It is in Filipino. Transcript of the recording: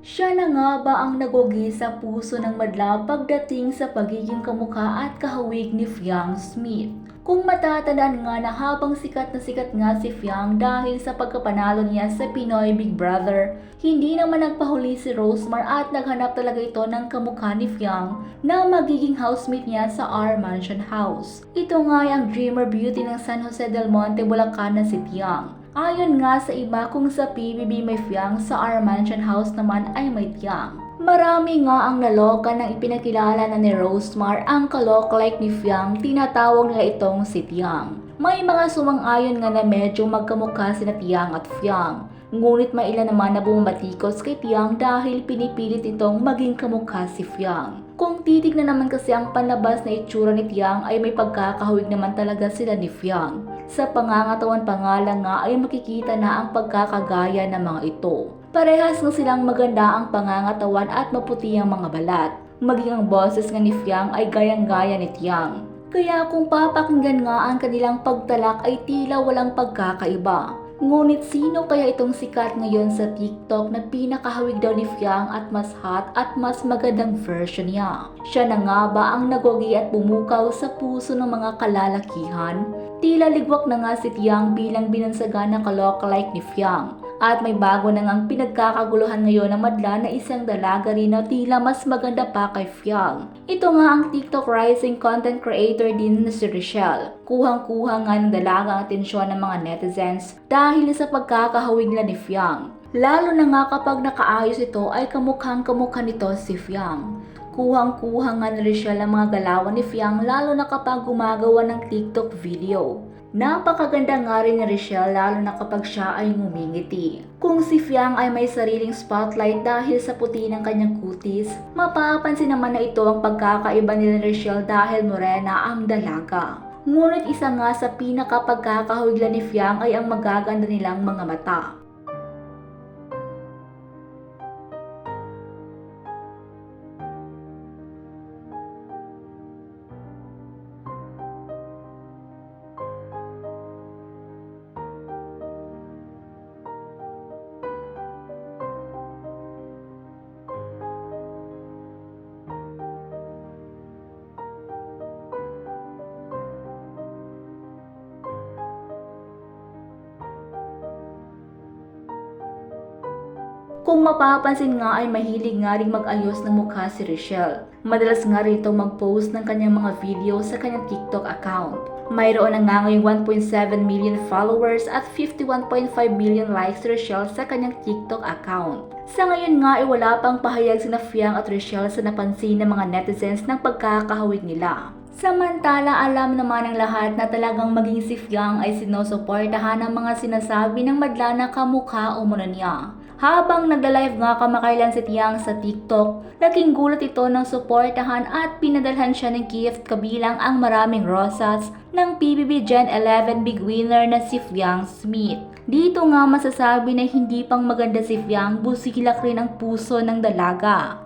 Siya na nga ba ang nagugi sa puso ng madla pagdating sa pagiging kamukha at kahawig ni Fiang Smith? Kung matatandaan nga na habang sikat na sikat nga si Fiang dahil sa pagkapanalo niya sa Pinoy Big Brother, hindi naman nagpahuli si Rosemar at naghanap talaga ito ng kamukha ni Fiang na magiging housemate niya sa R Mansion House. Ito nga ay ang dreamer beauty ng San Jose del Monte, Bulacan na si Tiang. Ayon nga sa iba, kung sa PBB may Fiang, sa R Mansion House naman ay may Tiang. Marami nga ang naloka nang ipinakilala na ni Rosemar ang ka-lookalike ni Fiang, tinatawag nila itong si Tiang. May mga sumang-ayon nga na medyo magkamukha sina Tiang at Fiang. Ngunit may ilan naman na bumabatikos kay Tiang dahil pinipilit itong maging kamukha si Fiang. Kung titignan naman kasi ang panlabas na itsura ni Tiang ay may pagkakahawig naman talaga sila ni Fiang. Sa pangangatawan pa nga lang nga ay makikita na ang pagkakagaya ng mga ito. Parehas nga silang maganda ang pangangatawan at maputi ang mga balat. Maging ang boses nga ni Fiang ay gayang-gaya ni Tiang. Kaya kung papakinggan nga ang kanilang pagtalak ay tila walang pagkakaiba. Ngunit sino kaya itong sikat ngayon sa TikTok na pinakahawig daw ni Fiang at mas hot at mas magandang version niya? Siya na nga ba ang nagogi at bumukaw sa puso ng mga kalalakihan? Tila ligwak na nga si Tiang bilang binansagan na ka-lookalike ni Fiang. At may bago na ngang pinagkakaguluhan ngayon ng madla na isang dalaga rin na tila mas maganda pa kay Fiang. Ito nga ang TikTok rising content creator din na si Richelle. Kuhang-kuha nga ng dalaga ang atensyon ng mga netizens dahil sa pagkakahawig nila ni Fiang. Lalo na nga kapag nakaayos ito ay kamukhang-kamukha nito si Fiang. Kuhang-kuha nga ni Richelle ang mga galawan ni Fiang lalo na kapag gumagawa ng TikTok video. Napakaganda nga rin ni Richelle lalo na kapag siya ay ngumingiti. Kung si Fiang ay may sariling spotlight dahil sa puti ng kanyang kutis, mapapansin naman na ito ang pagkakaiba ni Richelle dahil morena ang dalaga. Ngunit isa nga sa pinakapagkakahawig ni Fiang ay ang magaganda nilang mga mata. Kung mapapansin nga ay mahilig nga ring mag-ayos ng mukha si Richelle. Madalas nga rito mag-post ng kanyang mga video sa kanyang TikTok account. Mayroon na nga ngayong 1.7 million followers at 51.5 million likes si Richelle sa kanyang TikTok account. Sa ngayon nga ay wala pang pahayag sina Fiang at Richelle sa napansin ng mga netizens ng pagkakahawig nila. Samantala, alam naman ng lahat na talagang maging si Fiang ay sinusuportahan ng mga sinasabi ng madla na kamukha o muna niya. Habang nagla-live nga kamakailan si Tiang sa TikTok, naging gulat ito ng suportahan at pinadalhan siya ng gift kabilang ang maraming rosas ng PBB Gen 11 big winner na si Fiang Smith. Dito nga masasabi na hindi pang maganda si Fiang, busilak rin ang puso ng dalaga.